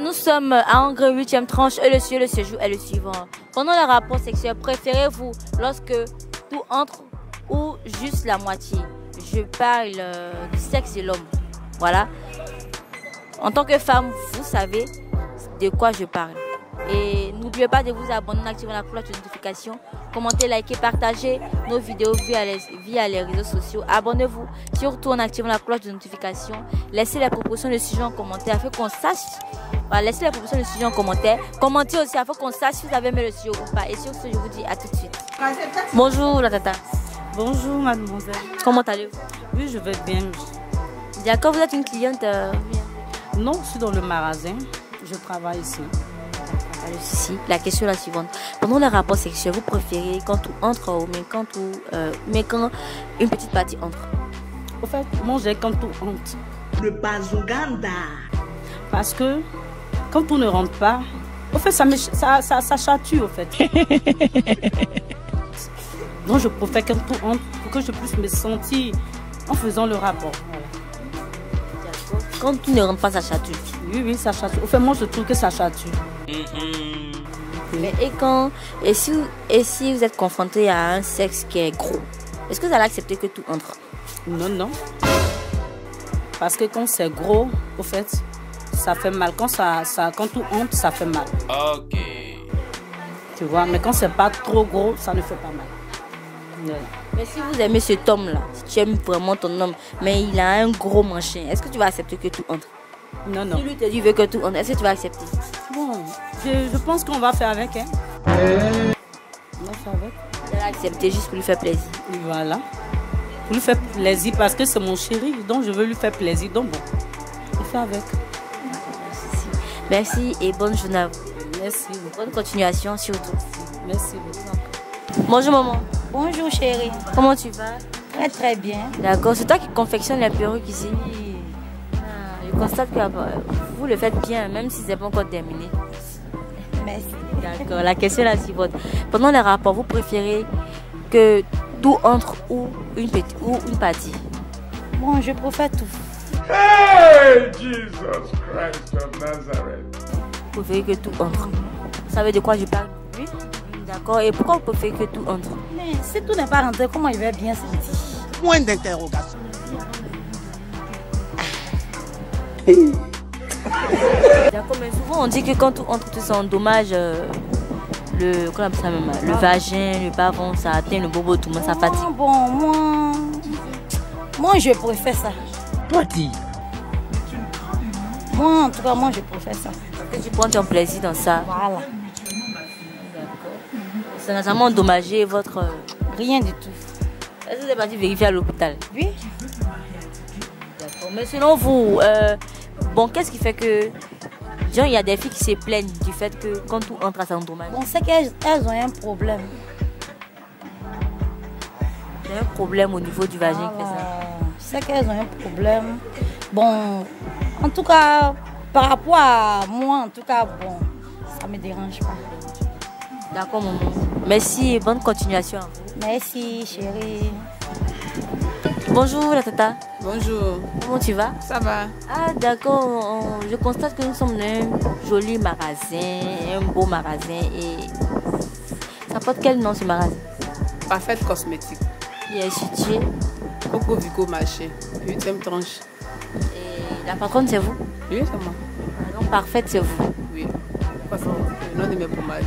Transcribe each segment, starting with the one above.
nous sommes à Angers 8e tranche et le séjour est le suivant. Pendant les rapports sexuels, préférez-vous lorsque tout entre ou juste la moitié? Je parle du sexe de l'homme. Voilà. En tant que femme, vous savez de quoi je parle. Et n'oubliez pas de vous abonner en activant la cloche de notification. Commentez, likez, partagez nos vidéos via les réseaux sociaux. Abonnez-vous surtout en activant la cloche de notification. Laissez les propositions de sujets en commentaire afin qu'on sache. Voilà, laissez les propositions de sujets en commentaire. Commentez aussi afin qu'on sache si vous avez aimé le sujet ou pas. Et sur ce, je vous dis à tout de suite. Bonjour la tata. Bonjour mademoiselle. Comment allez-vous? Oui, je vais bien. D'accord, vous êtes une cliente Non, je suis dans le magasin. Je travaille ici. La question est la suivante. Pendant les rapports sexuels, vous préférez quand tout entre ou mais quand une petite partie entre? Au fait, moi j'ai quand tout entre. Le bazoganda. Parce que quand tout ne rentre pas, au fait, ça chatue au fait. Donc je préfère quand tout entre pour que je puisse me sentir en faisant le rapport. Voilà. Quand tout ne rentre pas, ça chatue. Oui, ça chatue. Au fait, moi je trouve que ça chatue. Mais et si vous êtes confronté à un sexe qui est gros, est-ce que vous allez accepter que tout entre? Non. Parce que quand c'est gros, au fait, ça fait mal. Quand tout entre, ça fait mal. Ok. Tu vois, mais quand c'est pas trop gros, ça ne fait pas mal. Yeah. Mais si vous aimez cet homme-là, si tu aimes vraiment ton homme, mais il a un gros manchin, est-ce que tu vas accepter que tout entre? Non. Si lui te dit veut que tout entre, est-ce que tu vas accepter? Bon, je pense qu'on va faire avec, hein. On va faire avec. Tu vas accepter juste pour lui faire plaisir. Voilà. Pour lui faire plaisir parce que c'est mon chéri, donc je veux lui faire plaisir. Donc bon, je fais avec. Merci et bonne journée à vous. Merci. Bonne continuation surtout. Merci beaucoup. Bonjour maman. Bonjour chérie. Comment tu vas? Très très bien. D'accord, c'est toi qui confectionne les perruques ici. Je constate que vous le faites bien, même si ce n'est pas encore terminé. Merci. D'accord, la question est la suivante. Pendant les rapports, vous préférez que tout entre ou une partie? Bon, je préfère tout. Hey, Jesus Christ of Nazareth. Vous préférez que tout entre? Vous savez de quoi je parle? Oui. D'accord, et pourquoi vous préférez que tout entre? Mais si tout n'est pas rentré, comment il va bien sentir? Point d'interrogation. D'accord, mais souvent on dit que quand tout entre, tout ça endommage le vagin, le bas-ventre, ça atteint le bobo, tout le monde, ça fatigue. Bon, moi je préfère ça. Toi, dis. Moi, en tout cas, moi je préfère ça. Parce que tu prends ton plaisir dans ça. Voilà. Ça n'a jamais endommagé votre... Rien du tout. Est-ce que vous êtes parti vérifier à l'hôpital? Oui. D'accord, mais selon vous, bon, qu'est-ce qui fait que... Genre, il y a des filles qui se plaignent du fait que quand tout entre, ça endommage. Bon, c'est qu'elles ont un problème. Il y a un problème au niveau du vagin qui fait ça. C'est qu'elles ont un problème. Bon, en tout cas, par rapport à moi, en tout cas, bon, ça ne me dérange pas. D'accord, maman. Merci et bonne continuation à vous. Merci, chérie. Bonjour, la tata. Bonjour. Comment tu vas? Ça va? Ah, d'accord. Je constate que nous sommes dans un joli magasin, un beau magasin. Et ça porte quel nom ce magasin? Parfaite cosmétique. Il est situé. Coco Vico Marché, 8e tranche. Et la patronne, c'est vous? Oui, c'est moi. Donc, parfaite, c'est vous. Oui. C'est le nom de mes pommades.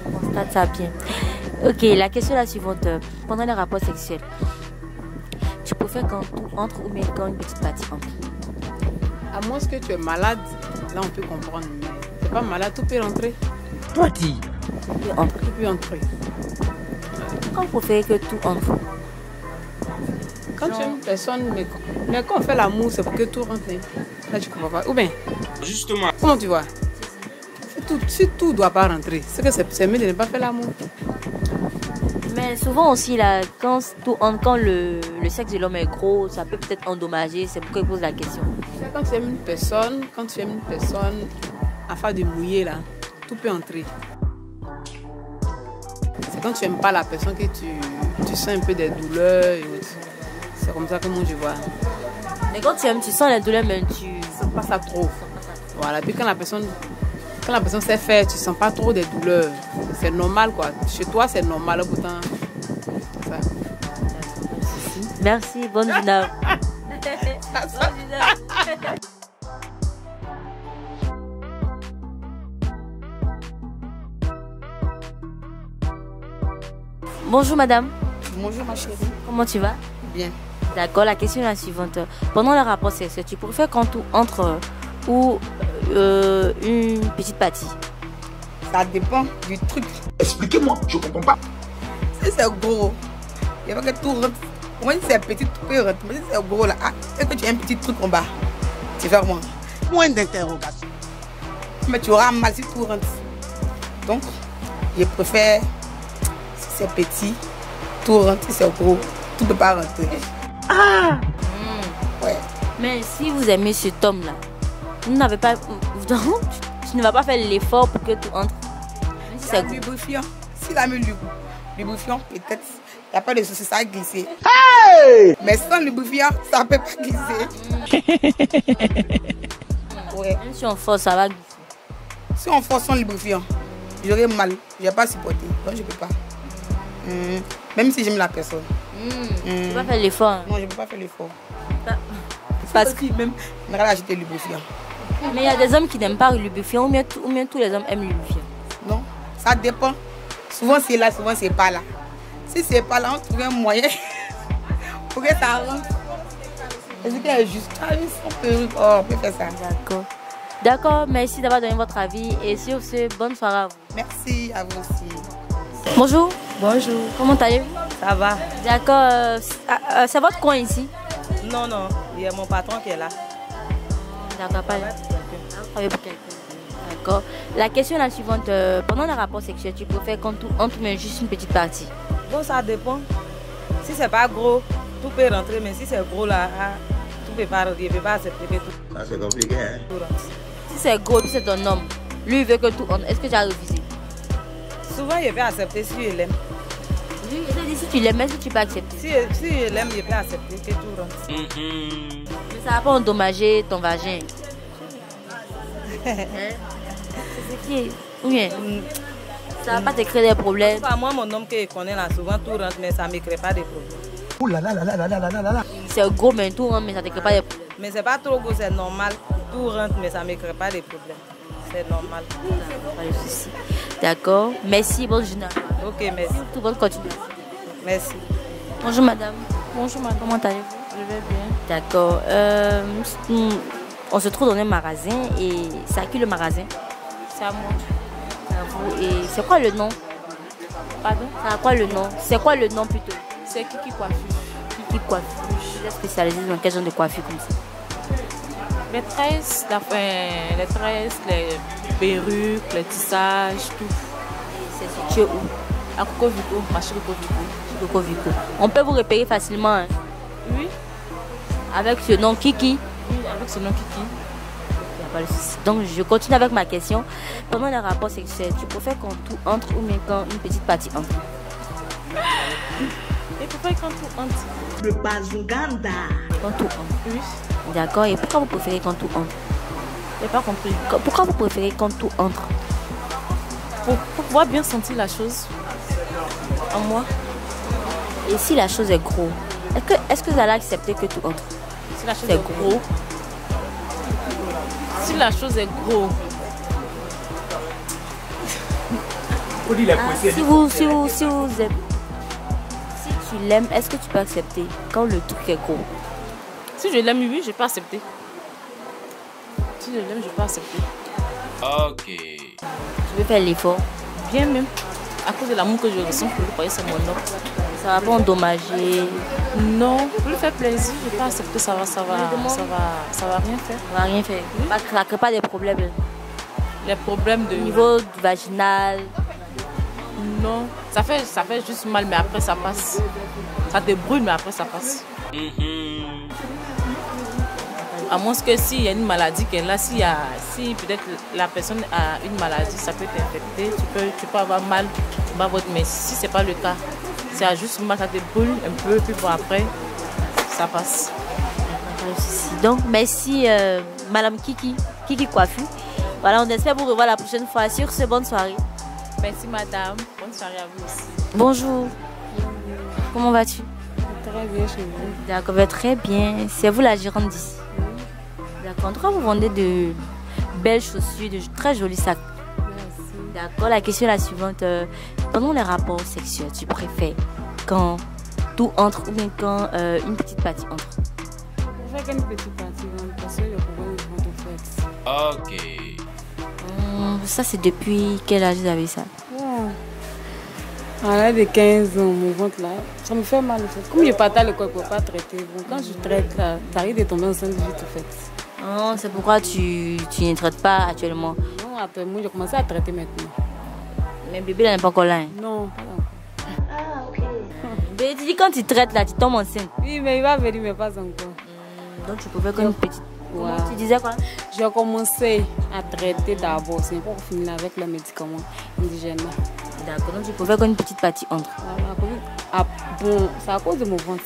On constate ça bien. Ok, la question est la suivante. Pendant les rapports sexuels, tu préfères quand tout entre ou bien quand une petite partie entre? À moins que tu es malade, là on peut comprendre. Mais tu n'es pas malade, tout peut rentrer. Toi, dis. Tout peut entrer. Tout peut entrer. Quand vous préférez que tout entre? Quand tu es une personne, mais quand on fait l'amour, c'est pour que tout rentre. Là, tu ne comprends pas. Ou bien, Justement. comment tu vois? Si tout ne doit pas rentrer, c'est que c'est mieux de ne pas faire l'amour. Mais souvent aussi, là, quand le sexe de l'homme est gros, ça peut peut-être endommager. C'est pourquoi je pose la question. Quand tu aimes une personne, afin de mouiller, là, tout peut entrer. C'est quand tu n'aimes pas la personne que tu sens un peu des douleurs et autres. C'est comme ça que moi je vois. Mais quand tu aimes, tu sens la douleur, mais tu... Ça passe à trop. Voilà, puis quand la personne sait faire, tu ne sens pas trop des douleurs. C'est normal quoi. Chez toi, c'est normal pourtant. Ça. Merci, bonne journée. Bonjour madame. Bonjour ma chérie. Comment tu vas? Bien. D'accord, la question est la suivante. Pendant le rapport sexuel, tu préfères quand tout entre ou une petite partie? Ça dépend du truc. Expliquez-moi, je comprends pas. Si c'est gros, il faut que tout rentre. Moi, si c'est petit, tout peut rentrer. Mais si c'est gros là, est-ce que tu as un petit truc en bas? Tu fais comment? Point d'interrogation. Mais tu auras mal si tout rentre. Donc, je préfère si c'est petit, tout rentre. Si c'est gros, tout ne peut pas rentrer. Ah! Ouais. Mais si vous aimez cet homme-là, vous n'avez pas, tu ne vas pas faire l'effort pour que tout entre. Si C'est c'est gros. lubrifiant. S'il a mis lubrifiant, peut-être, il n'y a pas de souci, ça va glisser. Hey! Mais sans lubrifiant, ça ne peut pas glisser. Ouais. Même si on force, ça va glisser. Si on force sans lubrifiant, j'aurais mal. Je ne vais pas supporter. Donc je ne peux pas. Même si j'aime la personne. Tu ne peux pas faire l'effort. Hein. Non, je ne peux pas faire l'effort. Parce que... Même, on va acheter le lubrifiant. Mais il y a des hommes qui n'aiment pas le lubrifiant ou bien tous les hommes aiment le lubrifiant. Non, ça dépend. Souvent c'est là, souvent c'est pas là. Si c'est pas là, on trouve un moyen pour que ça rentre. Est-ce qu'il est juste on peut faire ça. D'accord. D'accord, merci d'avoir donné votre avis et sur ce, bonne soirée à vous. Merci à vous aussi. Bonjour. Bonjour, Comment allez-vous? ça va? D'accord. C'est votre coin ici? Non, non, il y a mon patron qui est là. D'accord, pas là. Vous travaillez pour quelqu'un. D'accord. La question est la suivante. Pendant le rapport sexuel, tu préfères quand tout entre mais juste une petite partie? Bon, ça dépend. Si c'est pas gros, tout peut rentrer, mais si c'est gros là, tout peut pas rentrer, il ne peut pas accepter que tout, Ça c'est compliqué, hein? tout rentre. Si c'est gros, puis c'est un homme, lui il veut que tout entre, est-ce que tu as refusé? Souvent, il peut accepter si il aime. Oui, il a dit si tu l'aimes, est-ce que tu peux accepter? Si il aime, il peut accepter que tout rentre. Mais ça va pas endommager ton vagin. Hein? C'est ce qui est. Oui. Ça va pas te créer des problèmes. Enfin, moi, mon homme que je connais là, souvent tout rentre, mais ça ne me crée pas de problème. Ouh là là là là là là là là là. C'est gros, mais tout rentre, mais ça te crée pas des problèmes. Mais c'est pas trop gros, c'est normal. Tout rentre, mais ça ne me crée pas de problème. C'est normal. Pas de souci. D'accord. Merci, bonne journée. Ok, merci. Tout bonne continuation. Merci. Bonjour madame. Bonjour madame. Comment allez-vous? Je vais bien. D'accord. On se trouve dans un magasin et c'est à qui le magasin? C'est à moi. C'est à vous. Et c'est quoi le nom? Pardon? C'est à quoi le nom? C'est quoi le nom plutôt? C'est qui coiffure? Qui coiffe? Vous êtes spécialisé dans quel genre de coiffure comme ça? Les tresses, les perruques, les tissages, tout. C'est situé où? À Cocovico, marché Cocovico. Coco Vico. On peut vous repérer facilement hein, Oui, avec ce nom Kiki. oui, avec ce nom Kiki. Il y a pas de souci. Donc je continue avec ma question. Pendant les rapports sexuels, tu préfères quand tout entre ou bien quand une petite partie entre? Et pourquoi quand tout entre? Le Bazunganda. Quand tout entre. Oui, D'accord. Et pourquoi vous préférez quand tout entre? je n'ai pas compris. Pourquoi vous préférez quand tout entre? Pour pouvoir bien sentir la chose en moi, Et si la chose est gros, est-ce que vous allez accepter que tout entre? si la chose C'est est gros. Si la chose est gros, Si tu l'aimes, est-ce que tu peux accepter quand le truc est gros? si je l'aime, oui, je peux accepter. Si je l'aime, je peux accepter. Ok. Tu veux faire l'effort? Bien même. À cause de l'amour que je ressens pour lui, voyez, c'est mon homme. Ça va pas endommager. Non, pour lui faire plaisir, je peux accepter, ça va rien faire. Ça va rien faire. Ça crée pas des problèmes Les problèmes de au niveau vaginal. non, ça fait juste mal, mais après ça passe. Ça te brûle, mais après ça passe. À moins que s'il y a une maladie qui est là, si peut-être la personne a une maladie, ça peut t'infecter, tu peux avoir mal, mais si ce n'est pas le cas, c'est juste mal, ça te brûle un peu, puis bon après, ça passe. Donc merci Madame Kiki. Kiki Coiffure. Voilà, on espère vous revoir la prochaine fois. Sur ce, bonne soirée. Merci madame. Bonne soirée à vous aussi. Bonjour. Comment vas-tu? Très bien chez vous. D'accord, très bien. C'est vous la gérante d'ici? D'accord. En tout cas, vous vendez de belles chaussures, de très jolis sacs. Merci. D'accord. La question est la suivante. Pendant les rapports sexuels, tu préfères quand tout entre ou bien quand une petite partie entre? Je fais qu'une petite partie, parce que je pourrais me rendre au fait. Ok. Ça, c'est depuis quel âge vous avez ça? À l'âge de 15 ans, mon ventre là, ça me fait mal. En fait. Comme je partais à l'école pour ne pas traiter, bon, quand je traite, là, ça arrive de tomber enceinte vite en fait. Oh, c'est pourquoi tu ne traites pas actuellement? Non, après moi, j'ai commencé à traiter maintenant. Mais bébé là n'est pas encore là. Hein? Non, pas encore. Ah, ok. Mais tu dis quand tu traites là, tu tombes enceinte. Oui, mais il va venir, mais pas encore. Donc tu pouvais comme une petite. Ouais. Tu disais quoi? J'ai commencé à traiter d'abord, c'est pour finir avec les médicaments indigènes. D'accord, donc tu pouvais comme une petite partie entre. Voilà, bon, c'est à cause de mon ventre.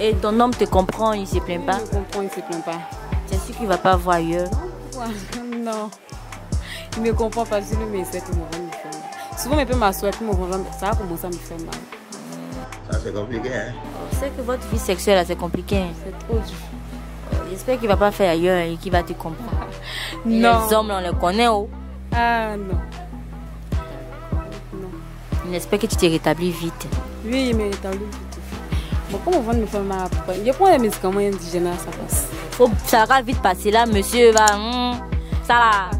Et ton homme te comprend, il ne se plaint pas? Il me comprend, il ne se plaint pas. Tu es sûr qu'il ne va pas voir ailleurs? Non, il ne me comprend pas, je lui essaie que mon ventre me fait mal. Souvent, il peut m'asseoir, puis mon ventre, ça a commencé à me faire mal. Ça, c'est compliqué, hein? C'est que votre vie sexuelle, c'est compliqué. Hein? C'est trop dur. J'espère qu'il ne va pas faire ailleurs et qu'il va te comprendre. Non. Les hommes, on les connaît. Oh. Ah non. On espère que tu t'es rétabli vite. Oui, il m'est rétabli vite. Bon, comme mon ventre me fait mal, je prends les médicaments indigènes, ça passe. Ça va vite passer là, monsieur va. Ça là.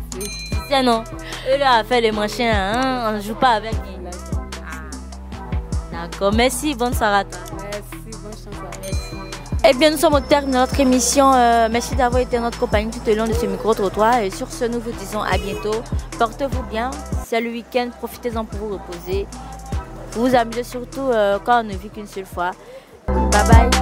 C'est non. Eux là, à faire les machins, hein, on ne joue pas avec. D'accord, merci, bonne soirée à toi. Merci, bonne chance à vous. Merci. Eh bien, nous sommes au terme de notre émission. Merci d'avoir été notre compagnie tout au long de ce micro-trottoir. Et sur ce, nous vous disons à bientôt. Portez-vous bien. C'est le week-end. Profitez-en pour vous reposer. Vous vous amusez surtout quand on ne vit qu'une seule fois. Bye bye.